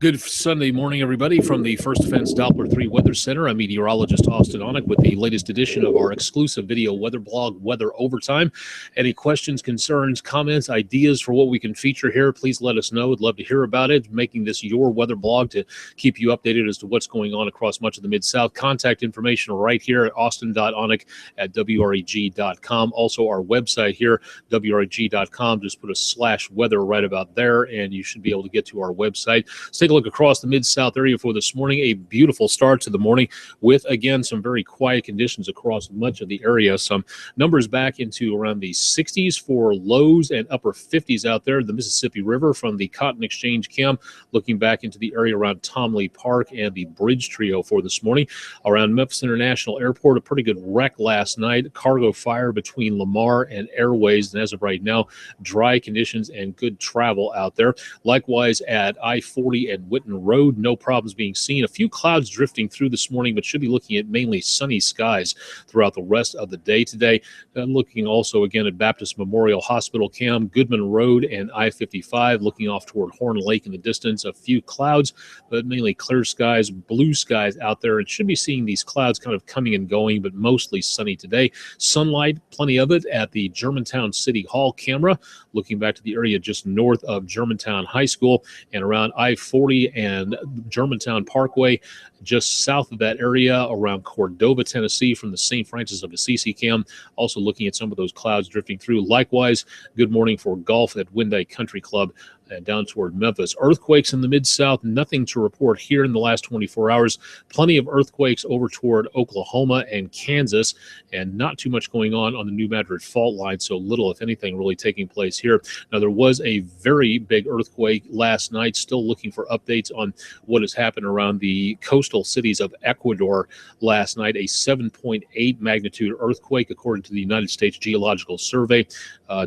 Good Sunday morning, everybody, from the First Defense Doppler 3 Weather Center. I'm meteorologist Austin Onek with the latest edition of our exclusive video weather blog, Weather Overtime. Any questions, concerns, comments, ideas for what we can feature here, please let us know. I'd love to hear about it. Making this your weather blog to keep you updated as to what's going on across much of the Mid-South. Contact information right here at austin.onek@wreg.com. Also, our website here, wreg.com. Just put a /weather right about there, and you should be able to get to our website. Let's take a look across the Mid-South area for this morning. A beautiful start to the morning with, again, some very quiet conditions across much of the area. Some numbers back into around the 60s for lows and upper 50s out there. The Mississippi River from the Cotton Exchange Cam, looking back into the area around Tom Lee Park and the Bridge Trio for this morning. Around Memphis International Airport, a pretty good wreck last night. Cargo fire between Lamar and Airways. And as of right now, dry conditions and good travel out there. Likewise at I-40 and Whitten Road, no problems being seen. A few clouds drifting through this morning, but should be looking at mainly sunny skies throughout the rest of the day today. Looking also again at Baptist Memorial Hospital Cam, Goodman Road and I-55, looking off toward Horn Lake in the distance. A few clouds, but mainly clear skies, blue skies out there. And should be seeing these clouds kind of coming and going, but mostly sunny today. Sunlight, plenty of it at the Germantown City Hall camera, looking back to the area just north of Germantown High School and around I-40 and Germantown Parkway, just south of that area around Cordova, Tennessee, from the St. Francis of Assisi cam. Also looking at some of those clouds drifting through. Likewise, good morning for golf at Windeye Country Club down toward Memphis. Earthquakes in the Mid-South, nothing to report here in the last 24 hours. Plenty of earthquakes over toward Oklahoma and Kansas, and not too much going on the New Madrid fault line, so little, if anything, really taking place here. Now, there was a very big earthquake last night. Still looking for updates on what has happened around the coastal cities of Ecuador last night. A 7.8 magnitude earthquake, according to the United States Geological Survey.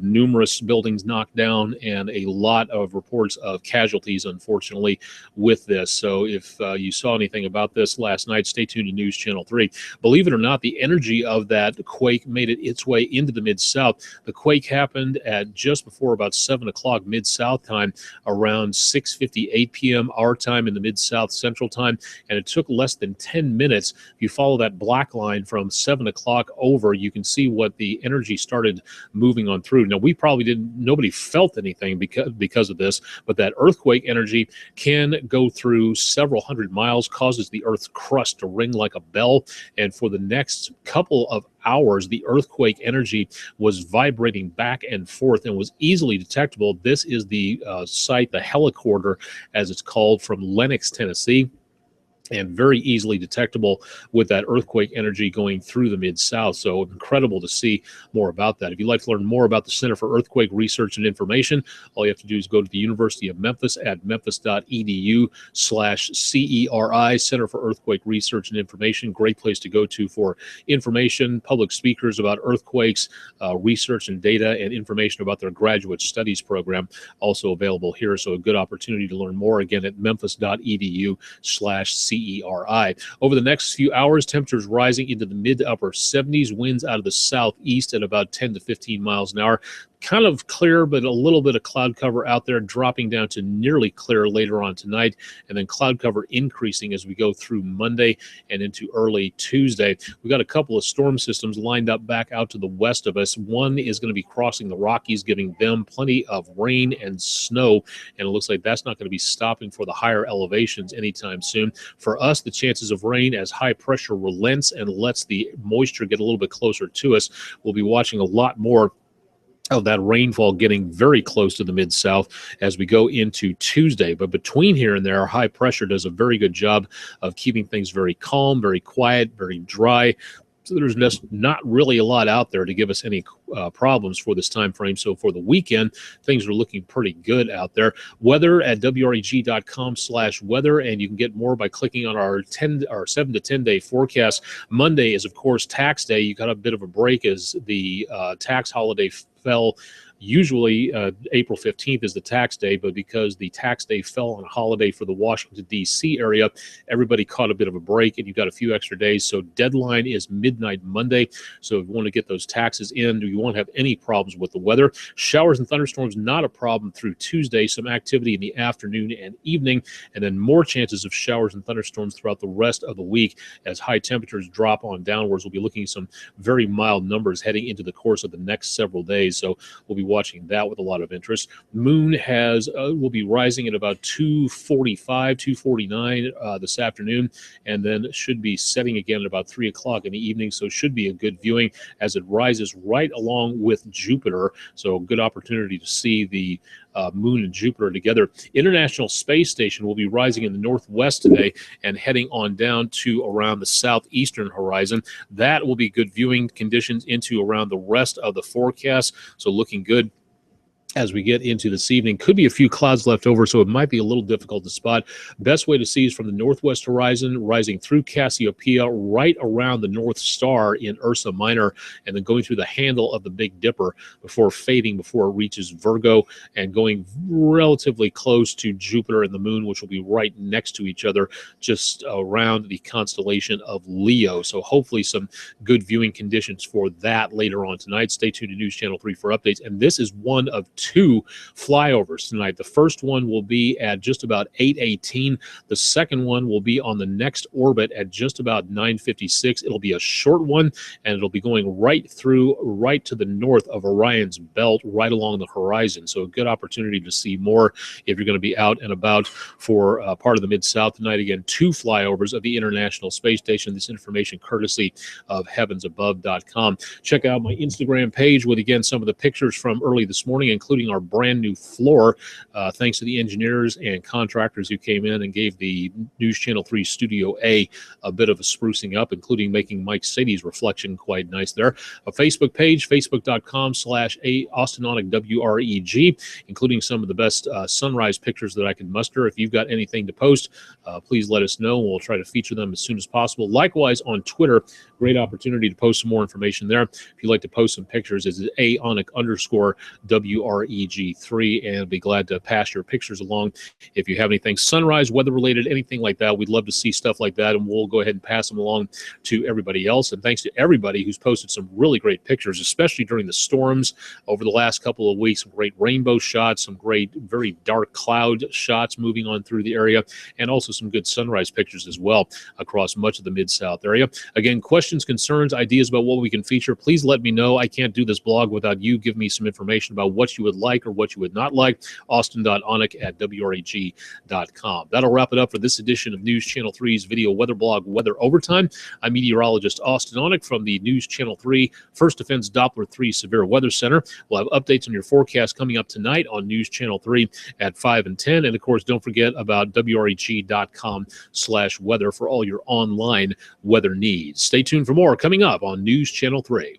Numerous buildings knocked down and a lot of reports of casualties, unfortunately, with this. So if you saw anything about this last night, stay tuned to News Channel 3. Believe it or not, the energy of that quake made it its way into the Mid-South. The quake happened at just before about 7 o'clock Mid-South time, around 6:58 p.m. our time in the Mid-South Central time, and it took less than 10 minutes. If you follow that black line from 7 o'clock over, you can see what the energy started moving on through. Now, we probably nobody felt anything because of this, but that earthquake energy can go through several hundred miles, causes the Earth's crust to ring like a bell, and for the next couple of hours, the earthquake energy was vibrating back and forth and was easily detectable. This is the site, the helicorder, as it's called, from Lenox, Tennessee, and very easily detectable with that earthquake energy going through the Mid-South. So incredible to see more about that. If you'd like to learn more about the Center for Earthquake Research and Information, all you have to do is go to the University of Memphis at memphis.edu/CERI, Center for Earthquake Research and Information. Great place to go to for information, public speakers about earthquakes, research and data, and information about their graduate studies program, also available here. So a good opportunity to learn more, again, at memphis.edu/CERI. Over the next few hours, temperatures rising into the mid to upper 70s, winds out of the southeast at about 10 to 15 miles an hour. Kind of clear, but a little bit of cloud cover out there, dropping down to nearly clear later on tonight, and then cloud cover increasing as we go through Monday and into early Tuesday. We've got a couple of storm systems lined up back out to the west of us. One is going to be crossing the Rockies, giving them plenty of rain and snow, and it looks like that's not going to be stopping for the higher elevations anytime soon. For us, the chances of rain, as high pressure relents and lets the moisture get a little bit closer to us, we'll be watching a lot more of that rainfall getting very close to the Mid-South as we go into Tuesday. But between here and there, high pressure does a very good job of keeping things very calm, very quiet, very dry. So there's just not really a lot out there to give us any problems for this time frame. So for the weekend, things are looking pretty good out there. Weather at wreg.com/weather, and you can get more by clicking on our 7 to 10 day forecast. Monday is, of course, tax day. You got a bit of a break as the tax holiday fell Usually April 15th is the tax day, but because the tax day fell on a holiday for the Washington, D.C. area, everybody caught a bit of a break, and you've got a few extra days. So deadline is midnight Monday. So if you want to get those taxes in, you won't have any problems with the weather. Showers and thunderstorms, not a problem through Tuesday. Some activity in the afternoon and evening, and then more chances of showers and thunderstorms throughout the rest of the week as high temperatures drop on downwards. We'll be looking at some very mild numbers heading into the course of the next several days. So we'll be watching that with a lot of interest. Moon will be rising at about 2:45, 2:49 this afternoon, and then should be setting again at about 3 o'clock in the evening. So should be a good viewing as it rises right along with Jupiter. So a good opportunity to see the Moon and Jupiter together. International Space Station will be rising in the northwest today and heading on down to around the southeastern horizon. That will be good viewing conditions into around the rest of the forecast. So looking good as we get into this evening. Could be a few clouds left over, so it might be a little difficult to spot. Best way to see is from the northwest horizon, rising through Cassiopeia, right around the North Star in Ursa Minor, and then going through the handle of the Big Dipper before fading before it reaches Virgo and going relatively close to Jupiter and the Moon, which will be right next to each other, just around the constellation of Leo. So hopefully some good viewing conditions for that later on tonight. Stay tuned to News Channel 3 for updates. And this is one of two flyovers tonight. The first one will be at just about 8:18. The second one will be on the next orbit at just about 9:56. It'll be a short one, and it'll be going right to the north of Orion's belt, right along the horizon. So a good opportunity to see more if you're going to be out and about for part of the Mid-South tonight. Again, two flyovers of the International Space Station. This information courtesy of heavensabove.com. Check out my Instagram page with, again, some of the pictures from early this morning, including our brand new floor, thanks to the engineers and contractors who came in and gave the News Channel 3 Studio A bit of a sprucing up, including making Mike Sadie's reflection quite nice there. A Facebook page, facebook.com/AustinautiC WREG, including some of the best sunrise pictures that I can muster. If you've got anything to post, please let us know, and we'll try to feature them as soon as possible. Likewise, on Twitter, great opportunity to post some more information there. If you'd like to post some pictures, it's @AONIC_WREG3, and be glad to pass your pictures along. If you have anything sunrise, weather related, anything like that, we'd love to see stuff like that, and we'll go ahead and pass them along to everybody else. And thanks to everybody who's posted some really great pictures, especially during the storms over the last couple of weeks. Some great rainbow shots, some great, very dark cloud shots moving on through the area, and also some good sunrise pictures as well across much of the Mid-South area. Again, questions, concerns, ideas about what we can feature, please let me know. I can't do this blog without you giving me some information about what you would like or what you would not like. Austin.Onik@WREG.com. That'll wrap it up for this edition of News Channel 3's video weather blog, Weather Overtime. I'm meteorologist Austin Onik from the News Channel 3 First Defense Doppler 3 Severe Weather Center. We'll have updates on your forecast coming up tonight on News Channel 3 at 5 and 10. And of course, don't forget about WREG.com/weather for all your online weather needs. Stay tuned for more coming up on News Channel 3.